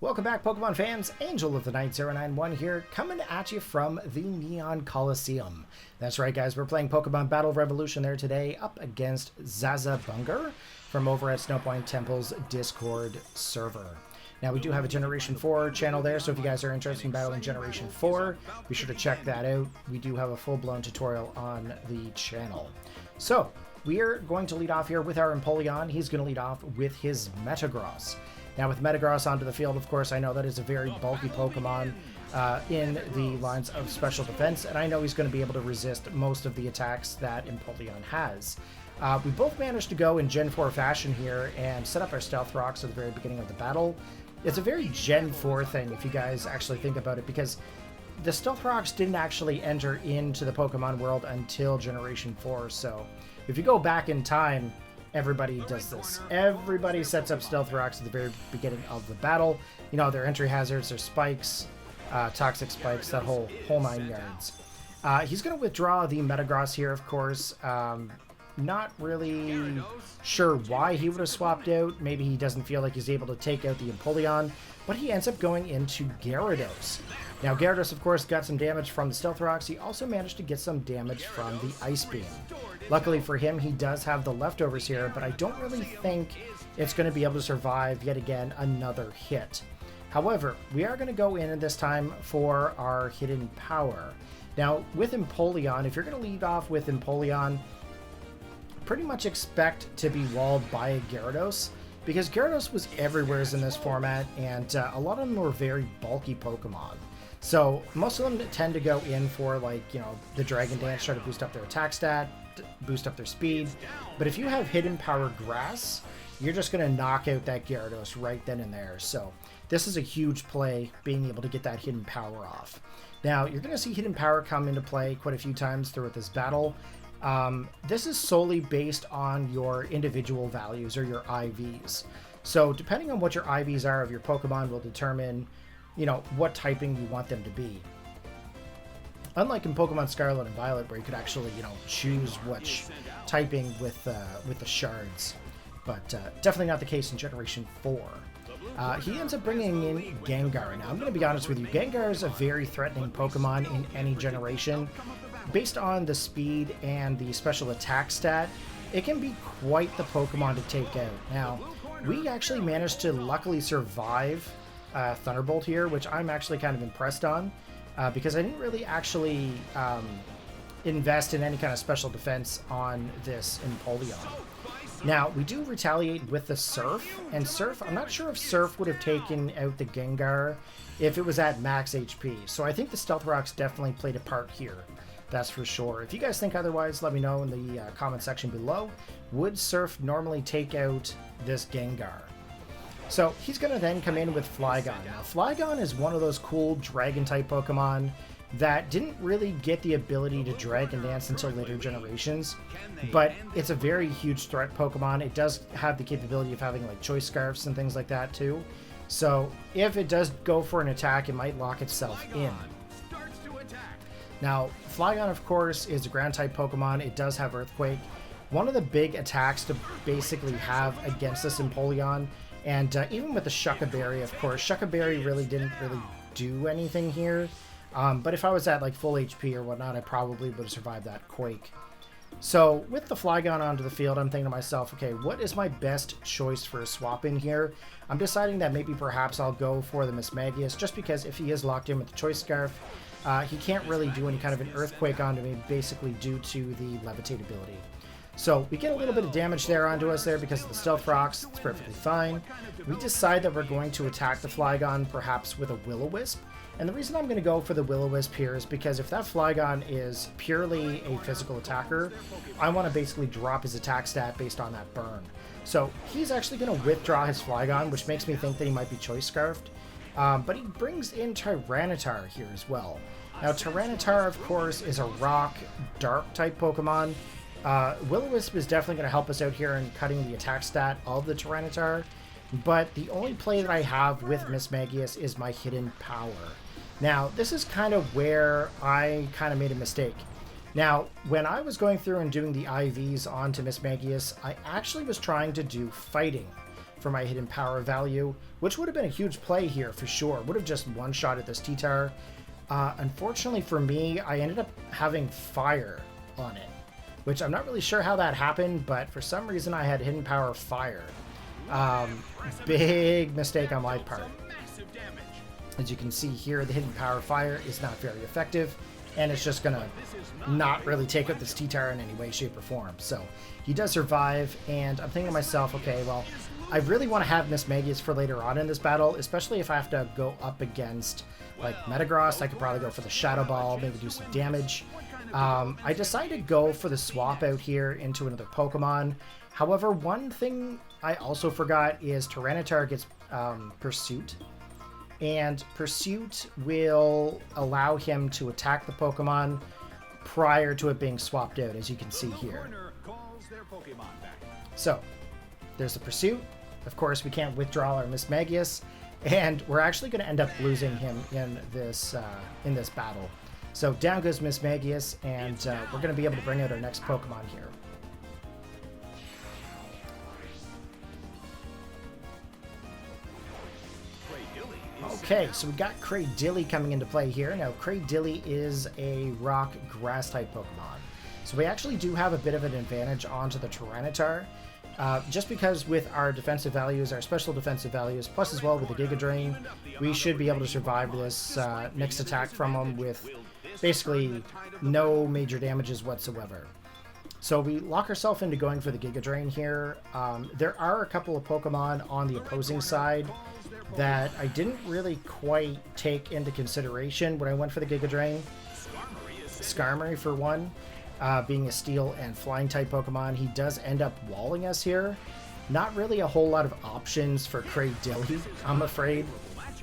Welcome back, Pokemon fans. Angel of the Night 091 here, coming at you from the Neon Coliseum. That's right, guys. We're playing Pokemon Battle Revolution there today, up against Zaza Bunger from over at Snowpoint Temple's Discord server. Now, we do have a Generation 4 channel there, so if you guys are interested in battling Generation 4, be sure to check that out. We do have a full-blown tutorial on the channel. So, we are going to lead off here with our Empoleon. He's going to lead off with his Metagross. Now, with Metagross onto the field, of course, I know that is a very bulky Pokemon in the lines of special defense, and I know he's going to be able to resist most of the attacks that Empoleon has. We both managed to go in Gen 4 fashion here and set up our Stealth Rocks at the very beginning of the battle. It's a very Gen 4 thing, if you guys actually think about it, because the Stealth Rocks didn't actually enter into the Pokemon world until Generation 4, so if you go back in time, everybody does this. Everybody sets up Stealth Rocks at the very beginning of the battle. You know, their entry hazards, their spikes, toxic spikes, that whole 9 yards. He's going to withdraw the Metagross here, of course. Not really sure why he would have swapped out. Maybe he doesn't feel like he's able to take out the Empoleon, but he ends up going into Gyarados. Now, Gyarados, of course, got some damage from the Stealth Rocks. He also managed to get some damage from the Ice Beam. Luckily for him, he does have the leftovers here, but I don't really think it's going to be able to survive, yet again, another hit. However, we are going to go in this time for our Hidden Power. Now, with Empoleon, if you're going to lead off with Empoleon, pretty much expect to be walled by a Gyarados, because Gyarados was everywhere in this format, and a lot of them were very bulky Pokemon. So most of them tend to go in for, like, you know, the Dragon Dance, try to boost up their attack stat, boost up their speed. But if you have Hidden Power Grass, you're just going to knock out that Gyarados right then and there. So this is a huge play, being able to get that Hidden Power off. Now, you're going to see Hidden Power come into play quite a few times throughout this battle. This is solely based on your individual values or your IVs. So depending on what your IVs are of your Pokemon will determine, you know, what typing you want them to be. Unlike in Pokemon Scarlet and Violet, where you could actually, you know, choose which typing with the shards. But definitely not the case in Generation 4. He ends up bringing in Gengar. Now, I'm going to be honest with you, Gengar is a very threatening Pokemon in any generation. Based on the speed and the special attack stat, it can be quite the Pokemon to take out. Now, we actually managed to luckily survive Thunderbolt here, which I'm actually kind of impressed on, because I didn't really actually invest in any kind of special defense on this Empoleon. Now, we do retaliate with the Surf, and Surf, I'm not sure if Surf would have taken out the Gengar if it was at max HP, so I think the Stealth Rocks definitely played a part here. That's for sure. If you guys think otherwise, let me know in the comment section below. Would Surf normally take out this Gengar? So he's going to then come in with Flygon. Now, Flygon is one of those cool Dragon-type Pokemon that didn't really get the ability to Dragon Dance until later generations, but it's a very huge threat Pokemon. It does have the capability of having, like, Choice Scarfs and things like that, too. So if it does go for an attack, it might lock itself in. Now, Flygon, of course, is a ground-type Pokemon. It does have Earthquake. One of the big attacks to basically have against this Empoleon, and even with the Shuca Berry, of course, Shuca Berry really didn't do anything here. But if I was at, like, full HP or whatnot, I probably would have survived that Quake. So with the Flygon onto the field, I'm thinking to myself, okay, what is my best choice for a swap in here? I'm deciding that maybe perhaps I'll go for the Mismagius, just because if he is locked in with the Choice Scarf, he can't really do any kind of an Earthquake onto me, basically due to the Levitate ability. So we get a little bit of damage there onto us there because of the Stealth Rocks. It's perfectly fine. We decide that we're going to attack the Flygon perhaps with a Will-O-Wisp. And the reason I'm going to go for the Will-O-Wisp here is because if that Flygon is purely a physical attacker, I want to basically drop his attack stat based on that burn. So he's actually going to withdraw his Flygon, which makes me think that he might be Choice Scarfed. But he brings in Tyranitar here as well. Now, Tyranitar, of course, is a rock, dark-type Pokemon. Will-O-Wisp is definitely going to help us out here in cutting the attack stat of the Tyranitar. But the only play that I have with Mismagius is my Hidden Power. Now, this is kind of where I kind of made a mistake. Now, when I was going through and doing the IVs onto Mismagius, I actually was trying to do fighting. for my hidden power value, which would have been a huge play here for sure. Would have just one-shot at this T-Tar. Unfortunately for me, I ended up having fire on it, which I'm not really sure how that happened, but for some reason I had hidden power fire. Big mistake on my part. As you can see here, the hidden power fire is not very effective, and it's just gonna not really take out this T-Tar in any way, shape, or form. So he does survive, and I'm thinking to myself, okay, well, I really want to have Miss Magius for later on in this battle, especially if I have to go up against like Metagross. I could probably go for the Shadow Ball, maybe do some damage. I decided to go for the swap out here into another Pokemon. However, one thing I also forgot is Tyranitar gets Pursuit. And Pursuit will allow him to attack the Pokemon prior to it being swapped out, as you can see here. So, there's the Pursuit. Of course, we can't withdraw our Miss Magius, and we're actually going to end up losing him in this battle. So down goes Miss Magius, and we're going to be able to bring out our next Pokemon here. Okay, so we got Cradilly coming into play here. Now, Cradilly is a rock grass type Pokemon. So we actually do have a bit of an advantage onto the Tyranitar. Just because with our defensive values, our special defensive values, plus as well with the Giga Drain, we should be able to survive this next attack from him with basically no major damages whatsoever. So we lock ourselves into going for the Giga Drain here. There are a couple of Pokemon on the opposing side that I didn't really quite take into consideration when I went for the Giga Drain. Skarmory for one. Being a steel and flying type Pokemon, he does end up walling us here. Not really a whole lot of options for Cradilly, I'm afraid.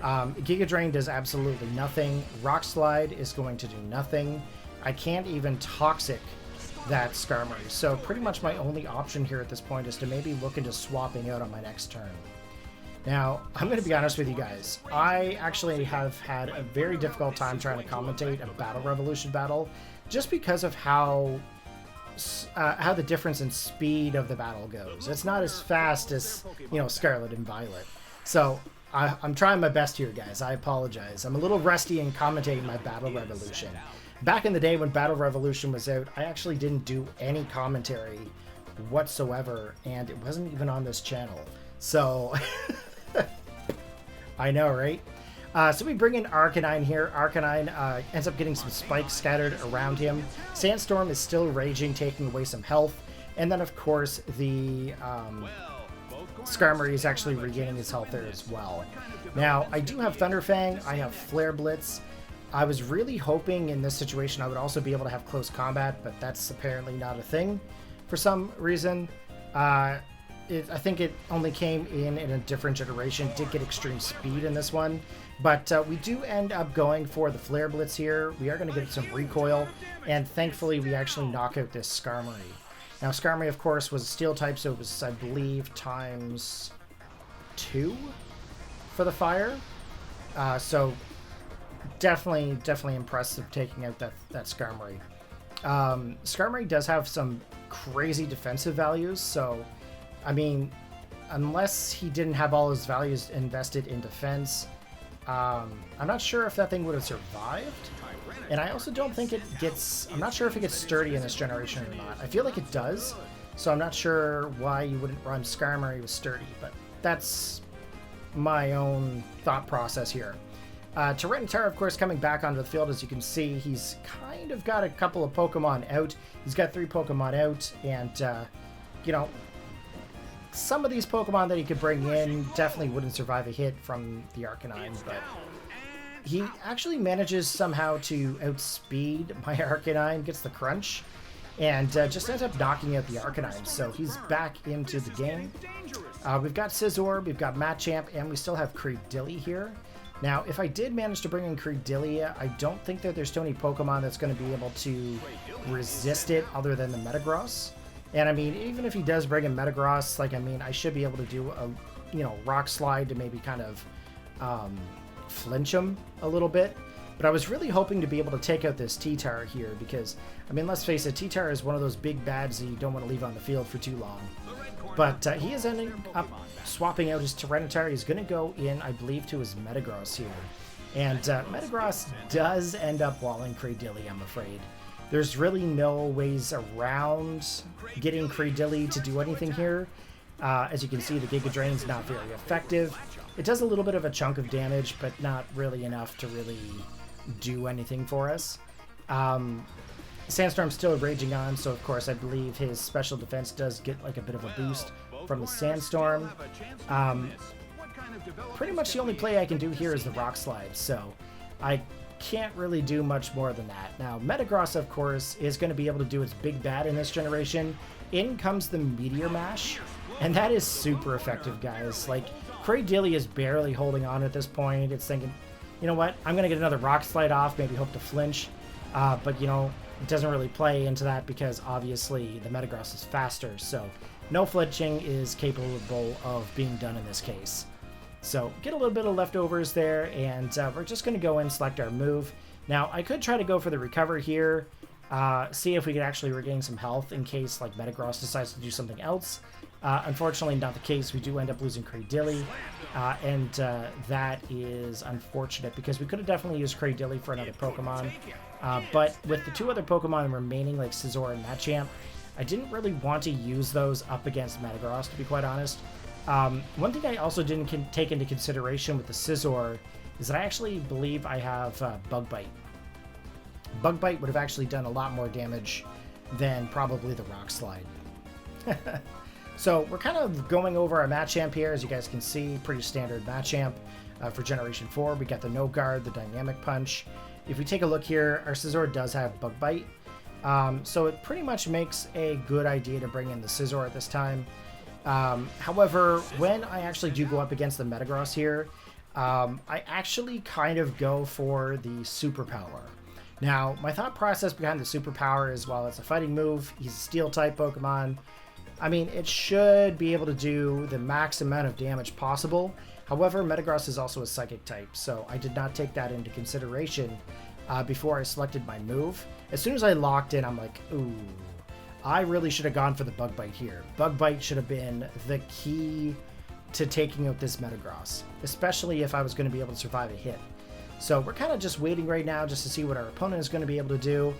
Giga Drain does absolutely nothing. Rock Slide is going to do nothing. I can't even Toxic that Skarmory. So pretty much my only option here at this point is to maybe look into swapping out on my next turn. Now, I'm going to be honest with you guys. I actually have had a very difficult time trying to commentate a Battle Revolution battle, just because of how the difference in speed of the battle goes. It's not as fast as, you know, Scarlet and Violet. So I'm trying my best here, guys. I apologize. I'm a little rusty in commentating my Battle Revolution. Back in the day when Battle Revolution was out, I actually didn't do any commentary whatsoever, and it wasn't even on this channel. So I know, right? So we bring in Arcanine here. Arcanine ends up getting some spikes scattered around him. Sandstorm is still raging, taking away some health. And then, of course, the Skarmory is actually regaining his health there as well. Now, I do have Thunderfang. I have Flare Blitz. I was really hoping in this situation I would also be able to have close combat, but that's apparently not a thing for some reason. I think it only came in a different generation. Did get extreme speed in this one. But we do end up going for the Flare Blitz here. We are going to get some recoil, and thankfully we actually knock out this Skarmory. Now Skarmory, of course, was a steel type, so it was, I believe, ×2 for the fire. So definitely impressive taking out that Skarmory. Skarmory does have some crazy defensive values, so I mean, unless he didn't have all his values invested in defense, I'm not sure if that thing would have survived. And I also don't think it gets... I'm not sure if it gets sturdy in this generation or not. I feel like it does, so I'm not sure why you wouldn't run Skarmory with sturdy, but that's my own thought process here. Tyranitar, of course, coming back onto the field. As you can see, he's kind of got a couple of Pokemon out. He's got 3 Pokemon out, and, you know, some of these Pokemon that he could bring in definitely wouldn't survive a hit from the Arcanine, but he actually manages somehow to outspeed my Arcanine, gets the crunch, and just ends up knocking out the Arcanine, so he's back into the game. We've got Scizor, we've got Machamp, and we still have Cradilly here. Now, if I did manage to bring in Cradilly, I don't think that there's too many Pokemon that's going to be able to resist it other than the Metagross. And I mean, even if he does bring in Metagross, like, I mean, I should be able to do a, you know, Rock Slide to maybe kind of flinch him a little bit. But I was really hoping to be able to take out this T-Tar here because, I mean, let's face it, T-Tar is one of those big bads that you don't want to leave on the field for too long. But he is ending up swapping out his Tyranitar. He's going to go in, I believe, to his Metagross here. And Metagross does end up walling Cradilly, I'm afraid. There's really no ways around getting Cradilly to do anything here. As you can see, the Giga Drain's not very effective. It does a little bit of a chunk of damage, but not really enough to really do anything for us. Sandstorm's still raging on, so of course I believe his special defense does get like a bit of a boost from the Sandstorm. Pretty much the only play I can do here is the Rock Slide, so I can't really do much more than that. Now, Metagross, of course, is going to be able to do its big bad in this generation. In comes the Meteor Mash, and that is super effective, guys. Like, Cradilly is barely holding on at this point. It's thinking, you know what, I'm going to get another Rock Slide off, maybe hope to flinch. But, you know, it doesn't really play into that because, obviously, the Metagross is faster. So, no flinching is capable of being done in this case. So, get a little bit of leftovers there, and we're just going to go and select our move. Now, I could try to go for the Recover here, see if we could actually regain some health in case, like, Metagross decides to do something else. Unfortunately, not the case. We do end up losing Cradilly, and that is unfortunate because we could have definitely used Cradilly for another Pokemon. But with the two other Pokemon remaining, like Scizor and Machamp, I didn't really want to use those up against Metagross, to be quite honest. One thing I also didn't take into consideration with the Scizor is that I actually believe I have Bug Bite. Bug Bite would have actually done a lot more damage than probably the Rock Slide. So we're kind of going over our Machamp here, as you guys can see, pretty standard Machamp for Generation 4. We got the No Guard, the Dynamic Punch. If we take a look here, our Scizor does have Bug Bite. So it pretty much makes a good idea to bring in the Scizor at this time. However, when I actually do go up against the Metagross here, I actually kind of go for the Superpower. Now, my thought process behind the Superpower is, while it's a fighting move, he's a Steel-type Pokemon. I mean, it should be able to do the max amount of damage possible. However, Metagross is also a Psychic type, so I did not take that into consideration before I selected my move. As soon as I locked in, I'm like, ooh, I really should have gone for the Bug Bite here. Bug Bite should have been the key to taking out this Metagross, especially if I was going to be able to survive a hit. So we're kind of just waiting right now just to see what our opponent is going to be able to do.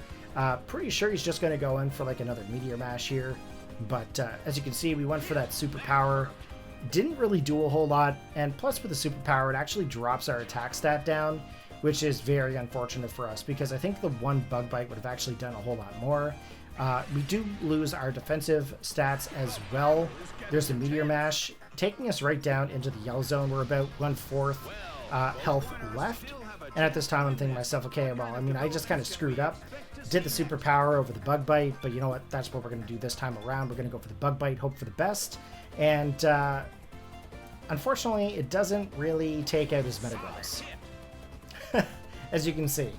Pretty sure he's just going to go in for like another Meteor Mash here. But as you can see, we went for that Superpower. Didn't really do a whole lot. And plus with the Superpower, it actually drops our attack stat down, which is very unfortunate for us because I think the one Bug Bite would have actually done a whole lot more. We do lose our defensive stats as well. There's the Meteor Mash, taking us right down into the yellow zone. We're about 1/4 health left. And at this time, I'm thinking to myself, okay, well, I mean, I just kind of screwed up. Did the Superpower over the Bug Bite, but you know what? That's what we're going to do this time around. We're going to go for the Bug Bite, hope for the best. And unfortunately, it doesn't really take out his Metagross, as you can see.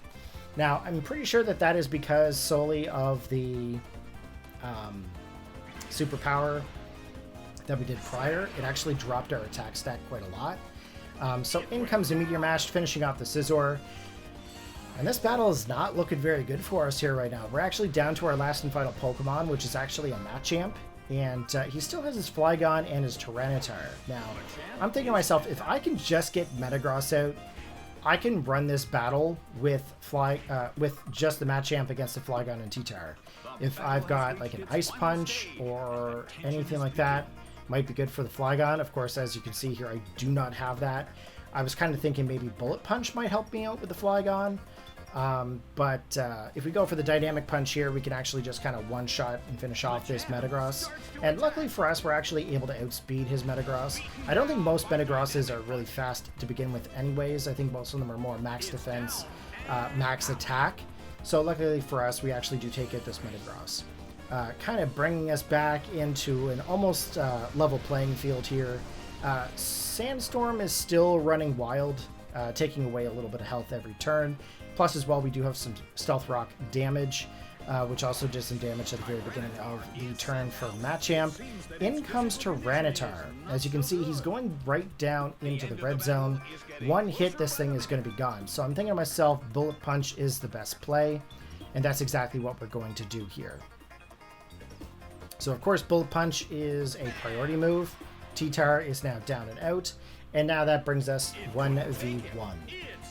Now, I'm pretty sure that that is because solely of the Superpower that we did prior. It actually dropped our attack stat quite a lot. So in comes the Meteor Mash, finishing off the Scizor. And this battle is not looking very good for us here right now. We're actually down to our last and final Pokemon, which is actually a Machamp. And he still has his Flygon and his Tyranitar. Now, I'm thinking to myself, if I can just get Metagross out, I can run this battle with just the Machamp against the Flygon and T-Tar. If I've got like an Ice Punch or anything like that, might be good for the Flygon. Of course, as you can see here, I do not have that. I was kind of thinking maybe Bullet Punch might help me out with the Flygon. But if we go for the Dynamic Punch here, we can actually just kind of one-shot and finish off this Metagross. And luckily for us, we're actually able to outspeed his Metagross. I don't think most Metagrosses are really fast to begin with anyways. I think most of them are more max defense, max attack. So luckily for us, we actually do take out this Metagross. Kind of bringing us back into an almost level playing field here. Sandstorm is still running wild, taking away a little bit of health every turn. Plus, as well, we do have some Stealth Rock damage. which also did some damage at the very beginning of the turn for Machamp. In comes Tyranitar. As you can see, he's going right down into the red zone. One hit, this thing is going to be gone. So I'm thinking to myself, Bullet Punch is the best play, and that's exactly what we're going to do here. So of course, Bullet Punch is a priority move. T-Tar is now down and out, and now that brings us 1v1.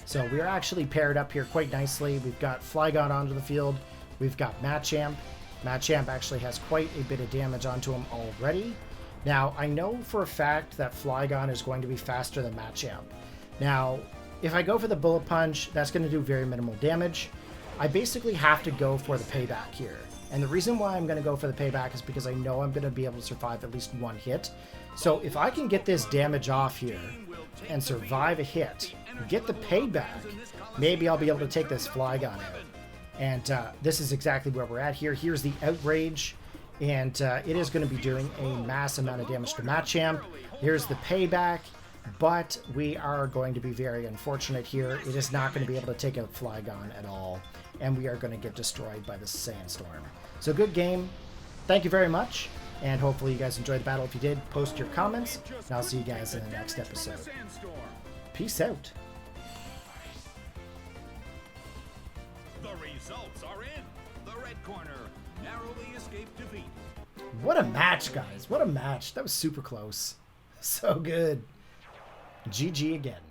So we are actually paired up here quite nicely. We've got Flygon onto the field. We've got Machamp. Machamp actually has quite a bit of damage onto him already. Now, I know for a fact that Flygon is going to be faster than Machamp. Now, if I go for the Bullet Punch, that's going to do very minimal damage. I basically have to go for the payback here. And the reason why I'm going to go for the payback is because I know I'm going to be able to survive at least one hit. So if I can get this damage off here and survive a hit, get the payback, maybe I'll be able to take this Flygon out. And this is exactly where we're at here. Here's the Outrage, and it is going to be doing a mass amount of damage to Machamp. Here's the payback, but we are going to be very unfortunate here. It is not going to be able to take out Flygon at all, and we are going to get destroyed by the Sandstorm. So good game. Thank you very much, and hopefully you guys enjoyed the battle. If you did, post your comments, and I'll see you guys in the next episode. Peace out. The results are in. The red corner narrowly escaped defeat. What a match, guys. What a match. That was super close. So good. GG again.